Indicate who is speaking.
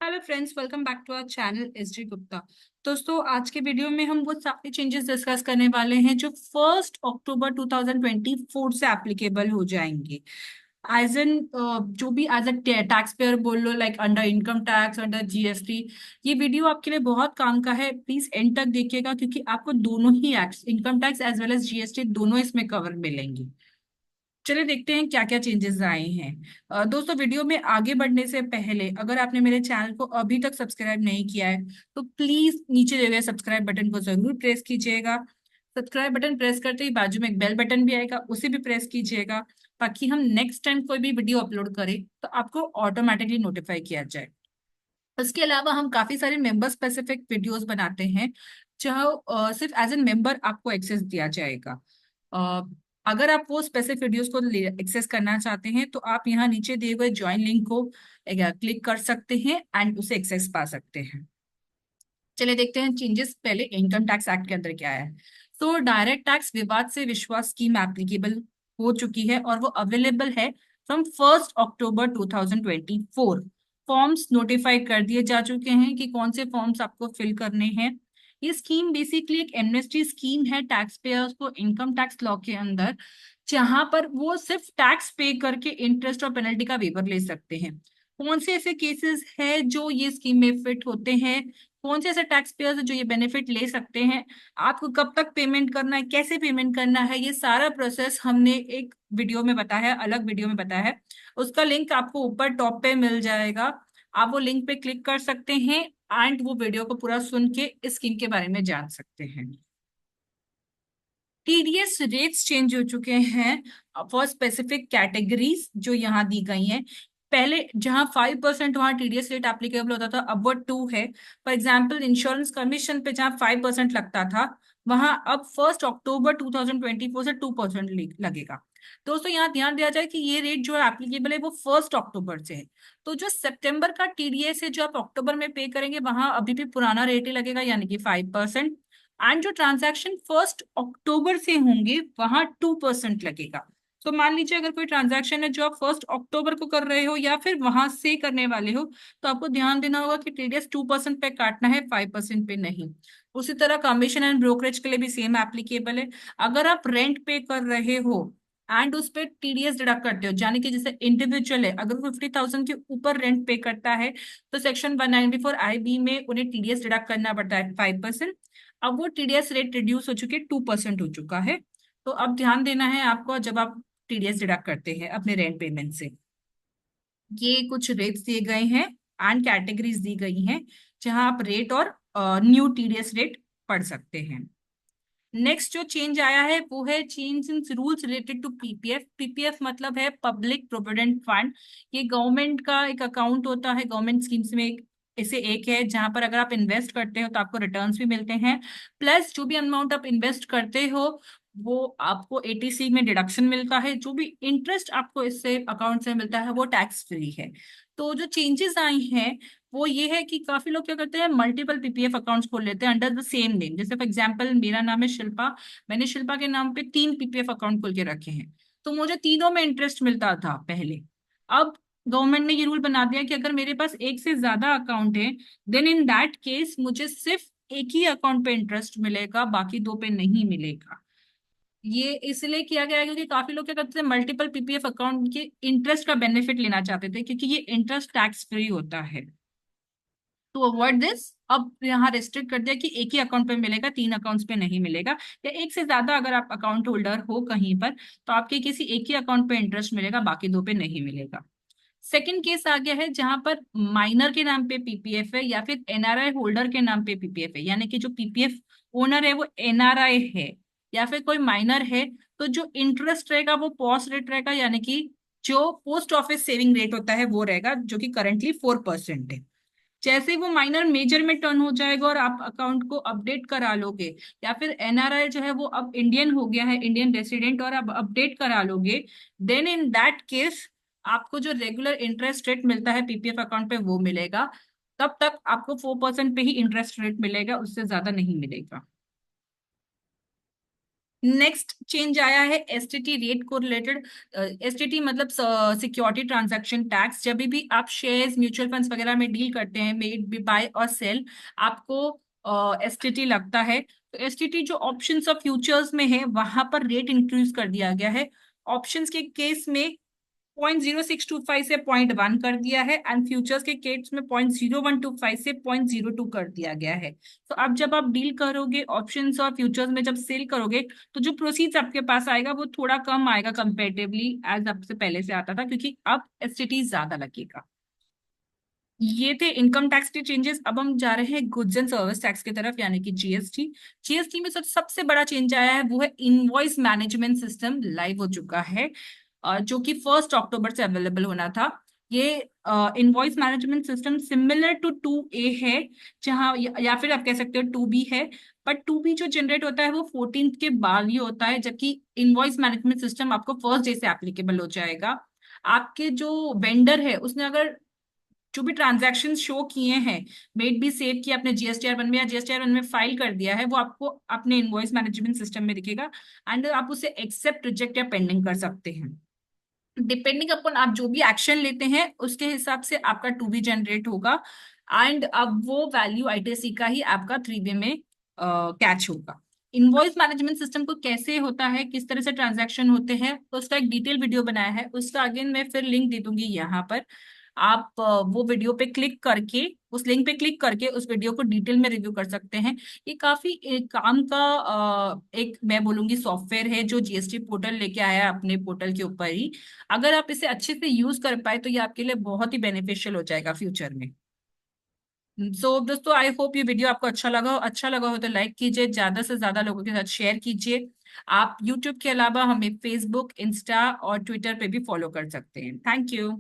Speaker 1: Hello friends, welcome back to our channel S D Gupta. दोस्तों, आज के वीडियो में हम वो सारे चेंजेस डिस्कस करने वाले हैं जो 1 अक्टूबर 2024 से एप्लीकेबल हो जाएंगे। एज एन जो भी एज अ टैक्स पेयर बोल लो, like under income tax, under GST. ये वीडियो आपके लिए बहुत काम का है, प्लीज एंड तक देखिएगा क्योंकि आपको दोनों ही act, income tax as well as GST, दोनों इसमें कवर मिलेंगी। चलिए देखते हैं क्या क्या चेंजेस आए हैं। दोस्तों, वीडियो में आगे बढ़ने से पहले अगर आपने मेरे चैनल को अभी तक सब्सक्राइब नहीं किया है तो प्लीज नीचे दिए गए सब्सक्राइब बटन को जरूर प्रेस कीजिएगा। सब्सक्राइब बटन प्रेस करते ही बाजू में एक बेल बटन भी आएगा, उसे भी प्रेस कीजिएगा ताकि हम नेक्स्ट टाइम कोई भी वीडियो अपलोड करें तो आपको ऑटोमेटिकली नोटिफाई किया जाए। इसके अलावा हम काफी सारे मेंबर स्पेसिफिक वीडियोस बनाते हैं जहाँ सिर्फ एज एन मेंबर आपको एक्सेस दिया जाएगा। अ, अगर आप वो स्पेसिफिक वीडियोस को एक्सेस करना चाहते हैं तो आप यहाँ नीचे दिए हुए ज्वाइन लिंक को क्लिक कर सकते हैं एंड उसे एक्सेस पा सकते हैं। चलिए देखते हैं चेंजेस पहले इनकम टैक्स एक्ट के अंदर क्या है। तो डायरेक्ट टैक्स विवाद से विश्वास स्कीम एप्लीकेबल हो चुकी है और वो अवेलेबल है फ्रॉम 1 अक्टूबर 2024। फॉर्म्स नोटिफाई कर दिए जा चुके हैं कि कौन से फॉर्म्स आपको फिल करने हैं। ये स्कीम बेसिकली एक एमनेस्टी स्कीम है टैक्स पेयर्स को इनकम टैक्स लॉ के अंदर, जहां पर वो सिर्फ टैक्स पे करके इंटरेस्ट और पेनल्टी का वेवर ले सकते हैं। कौन से ऐसे केसेस है जो ये स्कीम में फिट होते हैं, कौन से ऐसे टैक्स पेयर्स जो ये बेनिफिट ले सकते हैं, आपको कब तक पेमेंट करना है, कैसे पेमेंट करना है, ये सारा प्रोसेस हमने एक वीडियो में बताया है, अलग वीडियो में बताया है। उसका लिंक आपको ऊपर टॉप पे मिल जाएगा। आप वो लिंक पे क्लिक कर सकते हैं एंड वो वीडियो को पूरा सुन के इस स्कीम के बारे में जान सकते हैं। टीडीएस रेट्स चेंज हो चुके हैं फॉर स्पेसिफिक कैटेगरीज जो यहाँ दी गई हैं। पहले जहाँ 5% वहाँ टीडीएस रेट एप्लीकेबल होता था, अब वो 2 है। फॉर एग्जाम्पल इंश्योरेंस कमीशन पे जहाँ 5% लगता था, वहां अब 1 अक्टूबर 2024 से 2% लगेगा। दोस्तों, यहाँ ध्यान दिया जाए कि ये रेट जो है एप्लीकेबल है वो 1 अक्टूबर से है। तो जो सितंबर का टीडीएस है जो आप अक्टूबर में पे करेंगे वहां अभी भी पुराना रेट ही लगेगा, यानी कि 5%। एंड जो ट्रांजैक्शन 1 अक्टूबर से होंगे वहां 2% लगेगा। तो मान लीजिए अगर कोई ट्रांजैक्शन है जो आप 1 अक्टूबर को कर रहे हो या फिर वहां से करने वाले हो, तो आपको ध्यान देना होगा कि टीडीएस 2% पे काटना है, 5% पे नहीं। उसी तरह कमीशन एंड ब्रोकरेज के लिए भी सेम एप्लीकेबल है। अगर आप रेंट पे कर रहे हो एंड उस पे टीडीएस डिडक्ट करते हो, यानी कि जैसे इंडिविजुअल है अगर 50,000 के ऊपर रेंट पे करता है तो सेक्शन 194 IB में उन्हें टीडीएस डिडक्ट करना पड़ता है 5%। अब वो टीडीएस रेट रिड्यूस हो चुके 2% हो चुका है। तो अब ध्यान देना है आपको जब आप टीडीएस डिडक्ट करते हैं अपने रेंट पेमेंट से। ये कुछ रेट्स दिए गए हैं एंड कैटेगरीज दी गई हैं जहां आप रेट और न्यू टीडीएस रेट पढ़ सकते हैं। नेक्स्ट जो चेंज आया है वो है change in rules related to PPF. PPF मतलब है पब्लिक प्रोविडेंट फंड। ये गवर्नमेंट का एक अकाउंट होता है, गवर्नमेंट स्कीम्स में इसे एक है जहां पर अगर आप इन्वेस्ट करते हो तो आपको रिटर्न्स भी मिलते हैं, प्लस जो भी अमाउंट आप इन्वेस्ट करते हो वो आपको एटीसी में डिडक्शन मिलता है। जो भी इंटरेस्ट आपको इससे अकाउंट से मिलता है वो टैक्स फ्री है। तो जो चेंजेस आई हैं वो ये है कि काफी लोग क्या करते हैं, मल्टीपल पीपीएफ अकाउंट्स खोल लेते हैं अंडर द सेम नेम। जैसे फॉर एग्जांपल मेरा नाम है शिल्पा, मैंने शिल्पा के नाम पे 3 पीपीएफ अकाउंट खोल के रखे हैं, तो मुझे तीनों में इंटरेस्ट मिलता था पहले। अब गवर्नमेंट ने ये रूल बना दिया कि अगर मेरे पास एक से ज्यादा अकाउंट है देन इन दैट केस मुझे सिर्फ एक ही अकाउंट पे इंटरेस्ट मिलेगा, बाकी दो पे नहीं मिलेगा। ये इसलिए किया गया है क्योंकि काफी लोग क्या करते थे, मल्टीपल पीपीएफ अकाउंट के इंटरेस्ट का बेनिफिट लेना चाहते थे क्योंकि ये इंटरेस्ट टैक्स फ्री होता है। टू अवॉइड दिस अब यहाँ रेस्ट्रिक्ट कर दिया कि एक ही अकाउंट पे मिलेगा, 3 अकाउंट्स पे नहीं मिलेगा। या एक से ज्यादा अगर आप अकाउंट होल्डर हो कहीं पर तो आपके किसी एक ही अकाउंट पे इंटरेस्ट मिलेगा, बाकी दो पे नहीं मिलेगा। सेकंड केस आ गया है जहां पर माइनर के नाम पे पीपीएफ है या फिर एनआरआई होल्डर के नाम पे पीपीएफ है, यानी कि जो पीपीएफ ओनर है वो एनआरआई है या फिर कोई माइनर है। तो जो इंटरेस्ट रहेगा वो पॉस रेट रहेगा, यानी कि जो पोस्ट ऑफिस सेविंग रेट होता है वो रहेगा जो कि करंटली 4% है। जैसे ही वो माइनर मेजर में टर्न हो जाएगा और आप अकाउंट को अपडेट करा लोगे, या फिर एनआरआई जो है वो अब इंडियन हो गया है, इंडियन रेसिडेंट, और अब अपडेट करा लोगे, देन इन दैट केस आपको जो रेगुलर इंटरेस्ट रेट मिलता है पीपीएफ अकाउंट पे वो मिलेगा। तब तक आपको 4% पे ही इंटरेस्ट रेट मिलेगा, उससे ज्यादा नहीं मिलेगा। नेक्स्ट चेंज आया है एसटीटी रेट को रिलेटेड। एसटीटी मतलब सिक्योरिटी ट्रांजैक्शन टैक्स। जब भी आप शेयर्स म्यूचुअल फंड्स वगैरह में डील करते हैं, मेड बाय और सेल, आपको एसटीटी लगता है। तो एसटीटी जो ऑप्शंस और फ्यूचर्स में है वहां पर रेट इंक्रीज कर दिया गया है। ऑप्शंस के केस में 0.0625 से 0.1 कर दिया है, एंड फ्यूचर्स के केस में 0.0125 से 0.02 कर दिया गया है। तो अब जब आप डील करोगे ऑप्शंस और फ्यूचर्स में, जब सेल करोगे, तो जो प्रोसीड्स आपके पास आएगा वो थोड़ा कम आएगा कंपेरेटिवली एज आपसे पहले से आता था, क्योंकि अब एसटीटी ज्यादा लगेगा। ये थे इनकम टैक्स के चेंजेस। अब हम जा रहे हैं गुड्स एंड सर्विस टैक्स की तरफ, यानी कि जीएसटी। जीएसटी में सबसे बड़ा चेंज आया है वो है इनवॉइस मैनेजमेंट सिस्टम लाइव हो चुका है, जो कि 1 अक्टूबर से अवेलेबल होना था। ये invoice management system similar to 2A है, जहां या फिर आप कह सकते हो 2B है। बट 2B जो जनरेट होता है वो 14 के बाद ही होता है, जबकि इनवॉइस मैनेजमेंट सिस्टम आपको फर्स्ट डे से एप्लीकेबल हो जाएगा। आपके जो वेंडर है उसने अगर जो भी ट्रांजैक्शन शो किए हैं, मेड बी सेव किया अपने जीएसटीआर 1 में या जीएसटीआर 1 में फाइल कर दिया है, वो आपको अपने इनवॉइस मैनेजमेंट सिस्टम में दिखेगा। एंड आप उसे एक्सेप्ट, रिजेक्ट या पेंडिंग कर सकते हैं। डिपेंडिंग अपॉन आप जो भी एक्शन लेते हैं उसके हिसाब से आपका 2B जनरेट होगा, एंड अब वो वैल्यू आईटीसी का ही आपका 3B में कैच होगा। इनवॉइस मैनेजमेंट सिस्टम को कैसे होता है, किस तरह से ट्रांजैक्शन होते हैं, तो उसका एक डिटेल वीडियो बनाया है, उसका अगेन मैं फिर लिंक दे दूंगी यहाँ पर। आप वो वीडियो पे क्लिक करके, उस लिंक पे क्लिक करके उस वीडियो को डिटेल में रिव्यू कर सकते हैं। ये काफी एक काम का एक मैं बोलूंगी सॉफ्टवेयर है जो जीएसटी पोर्टल लेके आया है अपने पोर्टल के ऊपर ही। अगर आप इसे अच्छे से यूज कर पाए तो ये आपके लिए बहुत ही बेनिफिशियल हो जाएगा फ्यूचर में। सो दोस्तों, आई होप ये वीडियो आपको अच्छा लगा हो तो लाइक कीजिए, ज्यादा से ज्यादा लोगों के साथ शेयर कीजिए। आप यूट्यूब के अलावा हमें फेसबुक, इंस्टा और ट्विटर पे भी फॉलो कर सकते हैं। Thank you.